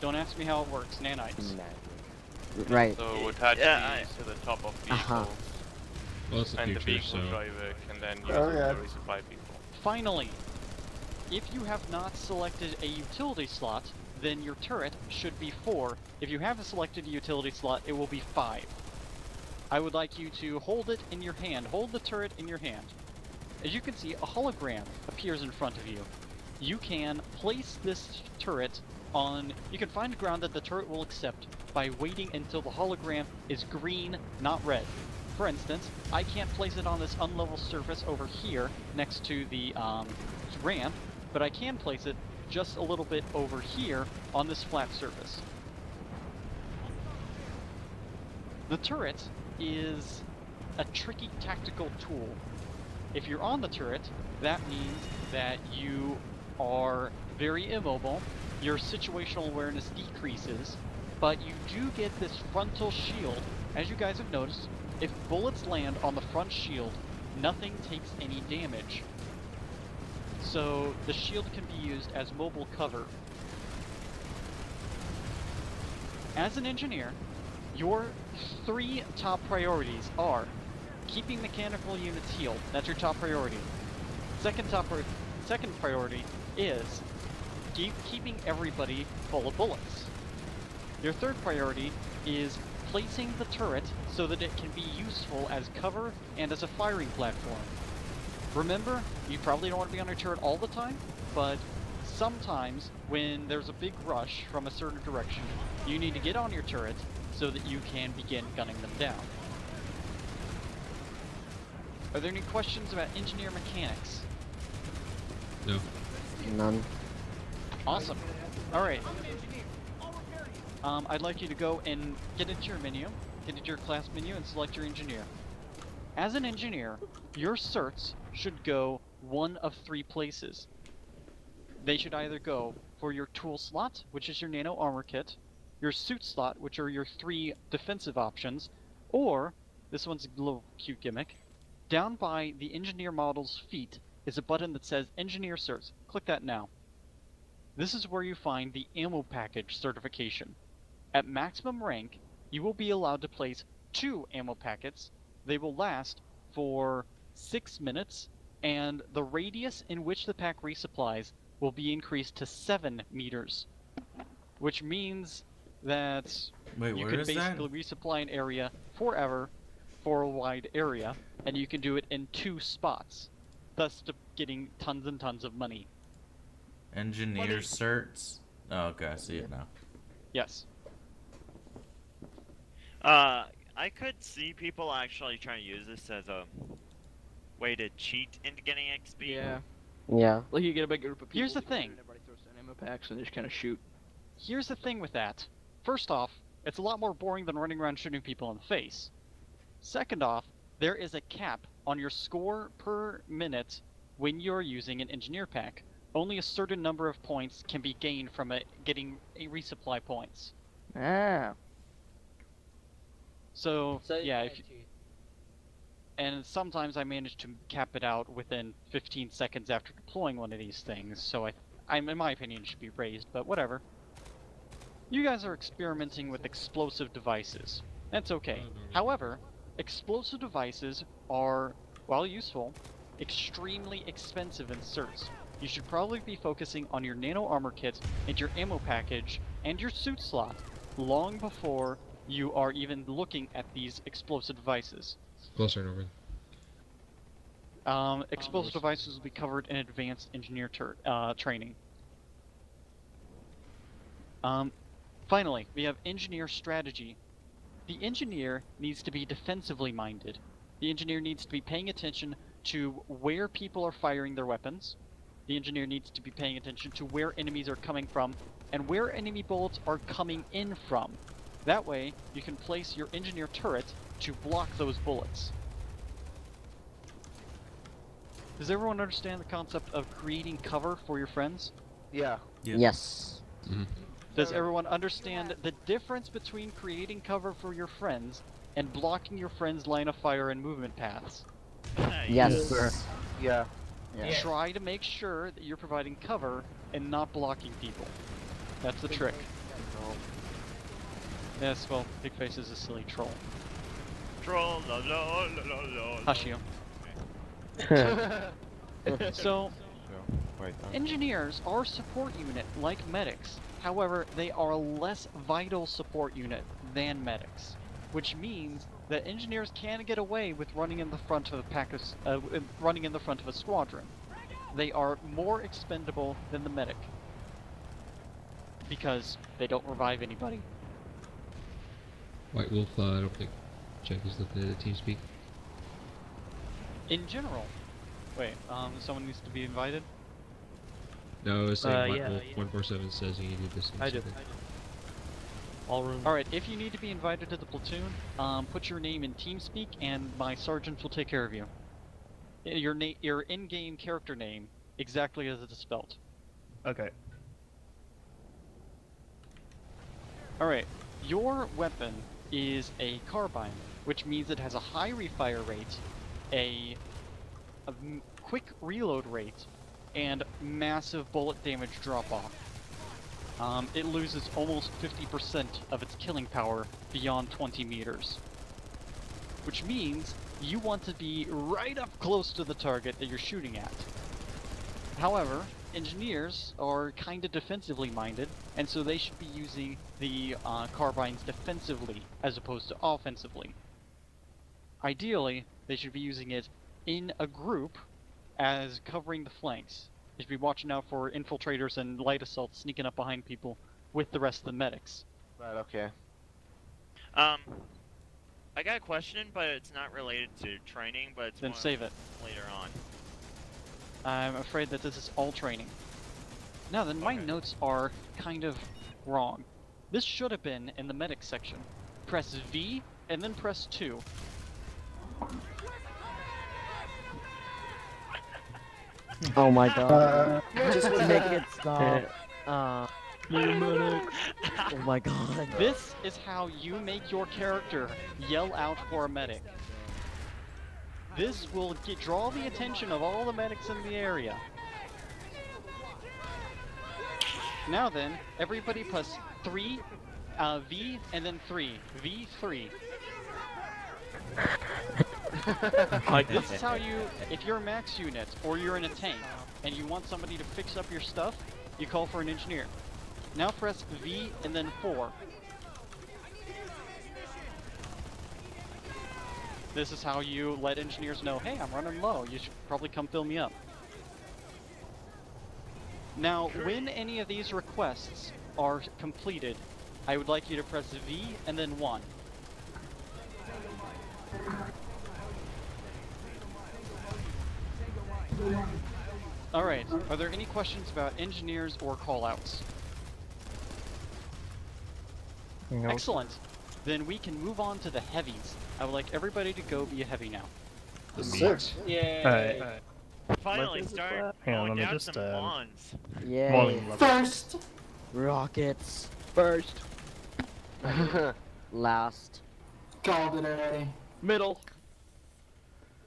Don't ask me how it works, nanites. Right. So attach these to the top of vehicles. Well, it's the and future, the vehicle so... driver can then use it to resupply people. Finally, if you have not selected a utility slot, then your turret should be 4. If you haven't selected a utility slot, it will be 5. I would like you to hold it in your hand. Hold the turret in your hand. As you can see, a hologram appears in front of you. You can place this turret on... You can find ground that the turret will accept by waiting until the hologram is green, not red. For instance, I can't place it on this unlevel surface over here next to the ramp, but I can place it just a little bit over here on this flat surface. The turret is a tricky tactical tool. If you're on the turret, that means that you are very immobile, your situational awareness decreases, but you do get this frontal shield. As you guys have noticed, if bullets land on the front shield, nothing takes any damage. So the shield can be used as mobile cover. As an engineer, your 3 top priorities are keeping mechanical units healed. That's your top priority. Second priority is keeping everybody full of bullets. Your third priority is placing the turret so that it can be useful as cover and as a firing platform. Remember, you probably don't want to be on your turret all the time, but sometimes when there's a big rush from a certain direction, you need to get on your turret so that you can begin gunning them down. Are there any questions about engineer mechanics? No. None. Awesome. Alright. I'd like you to go and get into your menu, get into your class menu, and select your engineer. As an engineer, your certs should go one of 3 places. They should either go for your tool slot, which is your nano armor kit, your suit slot, which are your 3 defensive options, or, this one's a little cute gimmick, down by the engineer model's feet is a button that says Engineer Certs. Click that now. This is where you find the ammo package certification. At maximum rank, you will be allowed to place 2 ammo packets. They will last for 6 minutes, and the radius in which the pack resupplies will be increased to 7 meters. Which means that you can basically resupply an area forever for a wide area, and you can do it in 2 spots, thus getting tons and tons of money. Engineer certs. Oh, okay, I see it now. Yes. I could see people actually trying to use this as a way to cheat into getting XP. Yeah. Yeah. Like you get a big group of people. Here's the thing. Everybody throws down ammo packs and they just kind of shoot. Here's the thing with that. First off, it's a lot more boring than running around shooting people in the face. Second off, there is a cap on your score per minute when you're using an engineer pack. Only a certain number of points can be gained from getting a resupply points. Ah. So yeah, and sometimes I manage to cap it out within 15 seconds after deploying one of these things, so I'm in my opinion, it should be raised, but whatever. You guys are experimenting with explosive devices. That's okay. However, explosive devices are, while useful, extremely expensive in certs. You should probably be focusing on your nano armor kit and your ammo package and your suit slot long before you are even looking at these explosive devices. Closer, Norman. Explosive devices will be covered in advanced engineer training. Finally, we have engineer strategy. The engineer needs to be defensively minded. The engineer needs to be paying attention to where people are firing their weapons. The engineer needs to be paying attention to where enemies are coming from and where enemy bullets are coming in from. That way, you can place your engineer turret to block those bullets. Does everyone understand the concept of creating cover for your friends? Yeah. Yes. Mm-hmm. Does everyone understand the difference between creating cover for your friends and blocking your friends' line of fire and movement paths? Yes. Yeah. Yeah. Try to make sure that you're providing cover and not blocking people. That's the trick. Yes, well, Big Face is a silly troll. Troll, la la la la la. Hush you. So, engineers are a support unit like medics. However, they are a less vital support unit than medics, which means that engineers can get away with running in the front of a squadron. They are more expendable than the medic because they don't revive anybody. White Wolf, I don't think Jack is looking at the TeamSpeak. In general, wait, someone needs to be invited? No, it's saying White yeah, Wolf yeah. 147 says you needed this. I do. All room. Alright, if you need to be invited to the platoon, put your name in TeamSpeak and my sergeant will take care of you. Your in-game character name, exactly as it is spelled. Okay. Alright, your weapon is a carbine, which means it has a high refire rate, a quick reload rate, and massive bullet damage drop-off. It loses almost 50% of its killing power beyond 20 meters. Which means you want to be right up close to the target that you're shooting at. However, engineers are kind of defensively minded, and so they should be using the carbines defensively as opposed to offensively. Ideally, they should be using it in a group as covering the flanks. They should be watching out for infiltrators and light assaults sneaking up behind people with the rest of the medics. Right, okay. I got a question, but it's not related to training, but it's Then more save it. later on. I'm afraid that this is all training. Now then, my notes are kind of wrong. This should have been in the medic section. Press V and then press 2. Oh my god. Just make it stop. Oh my god. This is how you make your character yell out for a medic. This will draw the attention of all the medics in the area. Now then, everybody press 3, V, and then 3. V3. This is how you, if you're a max unit, or you're in a tank, and you want somebody to fix up your stuff, you call for an engineer. Now press V and then 4. This is how you let engineers know, hey, I'm running low, you should probably come fill me up. Now, when any of these requests are completed, I would like you to press V and then 1. Alright, are there any questions about engineers or callouts? Nope. Excellent. Then we can move on to the heavies. I would like everybody to go be a heavy now. Yay! Finally start Hang on, going let me down just, some lawns. Yay. volume level. First! Rockets. First. Last. Called it already. Middle.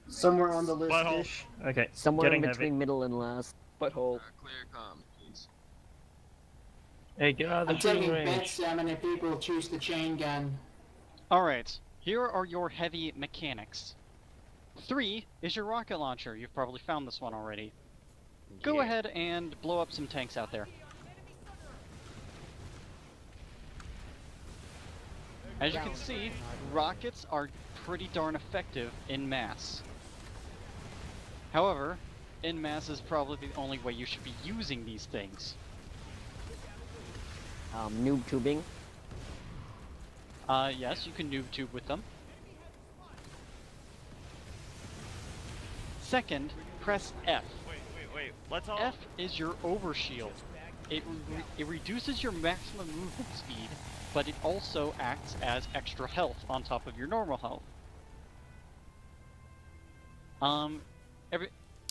Somewhere on the list. Butthole. Okay, Somewhere in getting between heavy. middle and last. Butthole. Clear comm, please. Hey, get out of the I'm shooting taking range. bets how many people choose the chain gun. Alright, here are your heavy mechanics. 3 is your rocket launcher. You've probably found this one already. Go ahead and blow up some tanks out there. As you can see, rockets are pretty darn effective in mass. However, in mass is probably the only way you should be using these things. Noob tubing. Yes, you can noob tube with them. Second, press F. Wait, let's all... F is your overshield. It reduces your maximum movement speed, but it also acts as extra health on top of your normal health.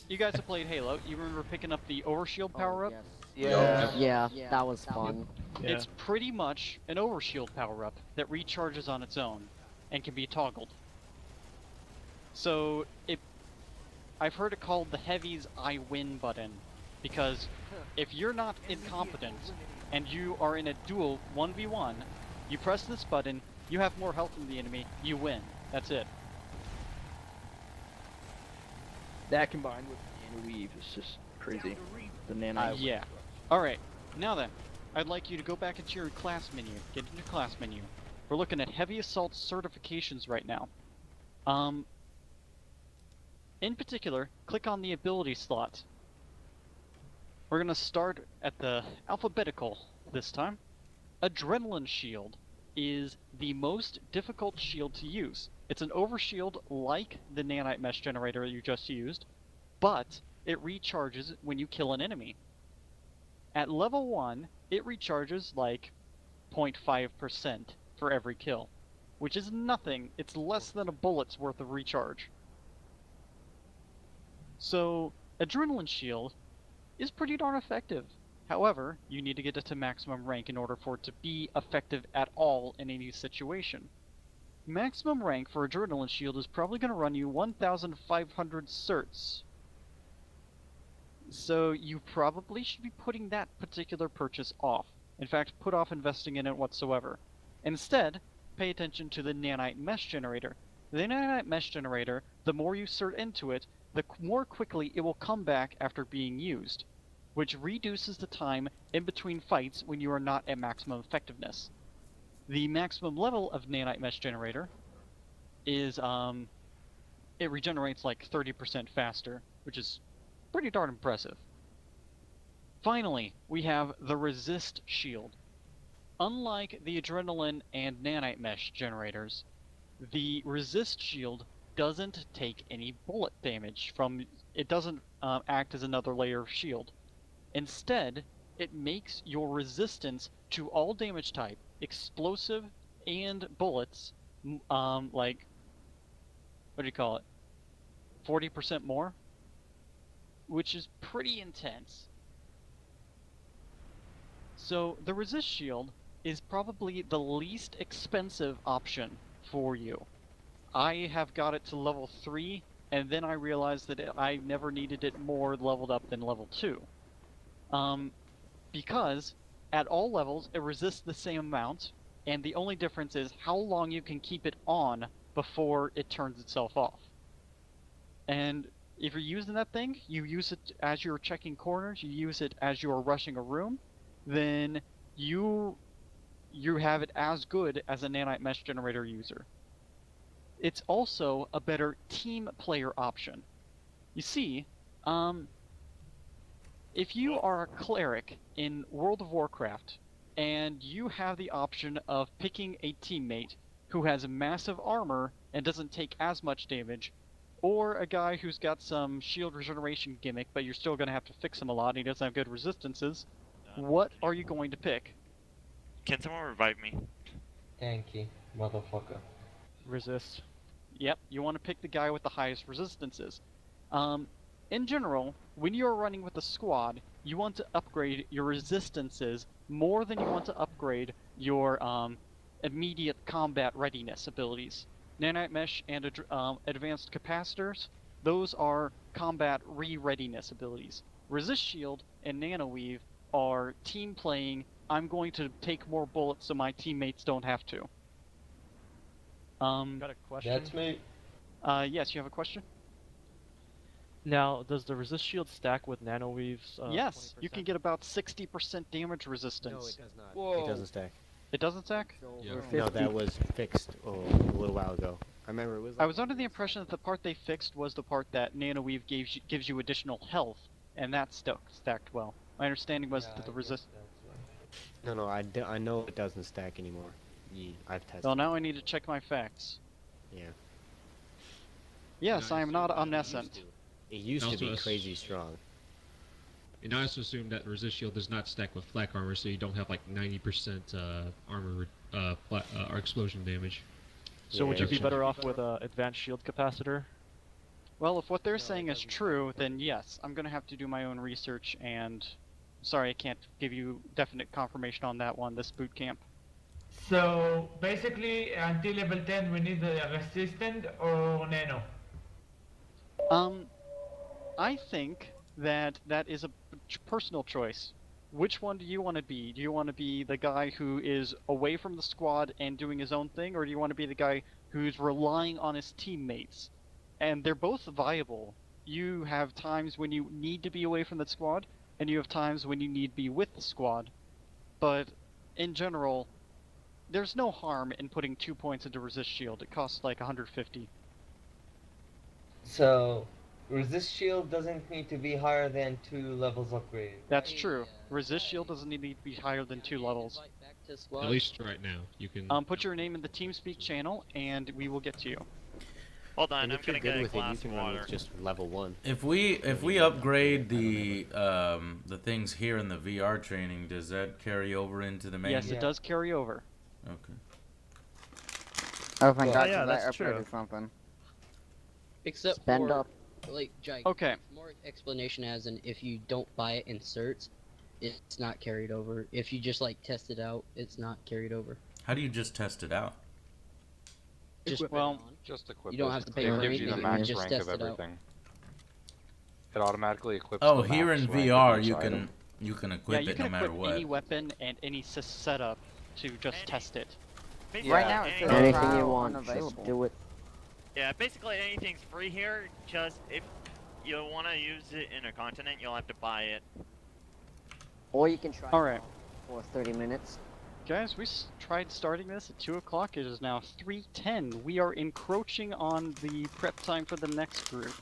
You guys have played Halo. You remember picking up the overshield power-up? Yes. Yeah, that was fun. Yeah. It's pretty much an overshield power-up that recharges on its own and can be toggled. So, I've heard it called the Heavy's I win button, because if you're not incompetent and you are in a duel 1v1, you press this button, you have more health than the enemy, you win. That's it. That combined with the nano weave is just crazy. The nano. Yeah. Alright, now then, I'd like you to go back into your class menu. Get into your class menu. We're looking at Heavy Assault certifications right now. In particular, click on the ability slot. We're gonna start at the alphabetical this time. Adrenaline Shield is the most difficult shield to use. It's an overshield like the nanite mesh generator you just used, but it recharges when you kill an enemy. At level 1, it recharges like 0.5% for every kill, which is nothing. It's less than a bullet's worth of recharge. So, Adrenaline Shield is pretty darn effective. However, you need to get it to maximum rank in order for it to be effective at all in any situation. Maximum rank for Adrenaline Shield is probably going to run you 1,500 certs. So you probably should be putting that particular purchase off. In fact, put off investing in it whatsoever. Instead, pay attention to the nanite mesh generator. The nanite mesh generator, the more you cert into it, the more quickly it will come back after being used. which reduces the time in between fights when you are not at maximum effectiveness. The maximum level of Nanite Mesh Generator is, it regenerates like 30% faster, which is pretty darn impressive. Finally, we have the Resist Shield. Unlike the Adrenaline and Nanite Mesh generators, the Resist Shield doesn't take any bullet damage from... It doesn't act as another layer of shield. Instead, it makes your resistance to all damage type, explosive and bullets, like... What do you call it? 40% more? Which is pretty intense. So, the Resist Shield is probably the least expensive option for you. I have got it to level 3, and then I realized that I never needed it more leveled up than level 2. Because at all levels it resists the same amount, and the only difference is how long you can keep it on before it turns itself off. And if you're using that thing, you use it as you're checking corners, you use it as you're rushing a room, then you have it as good as a Nanite Mesh Generator user. It's also a better team player option. You see, if you are a cleric in World of Warcraft, and you have the option of picking a teammate who has massive armor and doesn't take as much damage, or a guy who's got some shield regeneration gimmick, but you're still going to have to fix him a lot and he doesn't have good resistances, what are you going to pick? Can someone revive me? Tanky, motherfucker. Resist. Yep, you want to pick the guy with the highest resistances. In general, when you're running with a squad, you want to upgrade your resistances more than you want to upgrade your immediate combat readiness abilities. Nanite Mesh and Advanced Capacitors, those are combat re-readiness abilities. Resist Shield and Nano Weave are team playing, I'm going to take more bullets so my teammates don't have to. Got a question? That's me. Yes, you have a question? Now, does the Resist Shield stack with Nano Weave's? Yes, 20%? you can get about 60% damage resistance. No, it does not. Whoa. It doesn't stack. It doesn't stack? No, that was fixed a little while ago. I remember it was. I was under the impression that the part they fixed was the part that Nano Weave gives you additional health, and that stacked well. My understanding was that the resist. No, I know it doesn't stack anymore. I've tested. Well, now I need to check my facts. Yeah. Yes, I am not omniscient. It used to be crazy strong. And I also assume that Resist Shield does not stack with flak armor, so you don't have like 90% armor explosion damage. So would you be better off with Advanced Shield Capacitor? Well, if what they're saying is true, then yes, I'm going to have to do my own research, and sorry I can't give you definite confirmation on that one this boot camp. So basically, until level 10, we need a resistant or nano. I think that is a personal choice. Which one do you want to be? Do you want to be the guy who is away from the squad and doing his own thing, or do you want to be the guy who's relying on his teammates? And they're both viable. You have times when you need to be away from the squad, and you have times when you need to be with the squad. But in general, there's no harm in putting 2 points into Resist Shield. It costs like 150. So, Resist Shield doesn't need to be higher than 2 levels upgrade. That's true. Resist Shield doesn't need to be higher than 2 levels. At least right now, you can. Put your name in the TeamSpeak channel, and we will get to you. Hold on, And I'm if you're gonna good get a with it, you glass can of run water. with just level 1. If we upgrade the things here in the VR training, does that carry over into the main? Yes, it does carry over. Okay. Oh, thank God, yeah, so that's that true. upgraded something. Except Spend for, up. like, Jake, Okay. more explanation as in if you don't buy it in certs, it's not carried over. If you just, like, test it out, it's not carried over. How do you just test it out? Just Equip it on. Just equip You don't it. have to pay It for gives you the anything, max you just rank test of it out. everything. It automatically equips Oh, the here max in rank of VR each you item. can Yeah, equip you it can no matter equip what. any weapon and any setup to just test it. Right now it says Anything trial you want, unavailable. just do it. Yeah, basically anything's free here. Just if you want to use it in a continent, you'll have to buy it. Or you can try Alright. for 30 minutes. Guys, we tried starting this at 2 o'clock. It is now 3:10. We are encroaching on the prep time for the next group.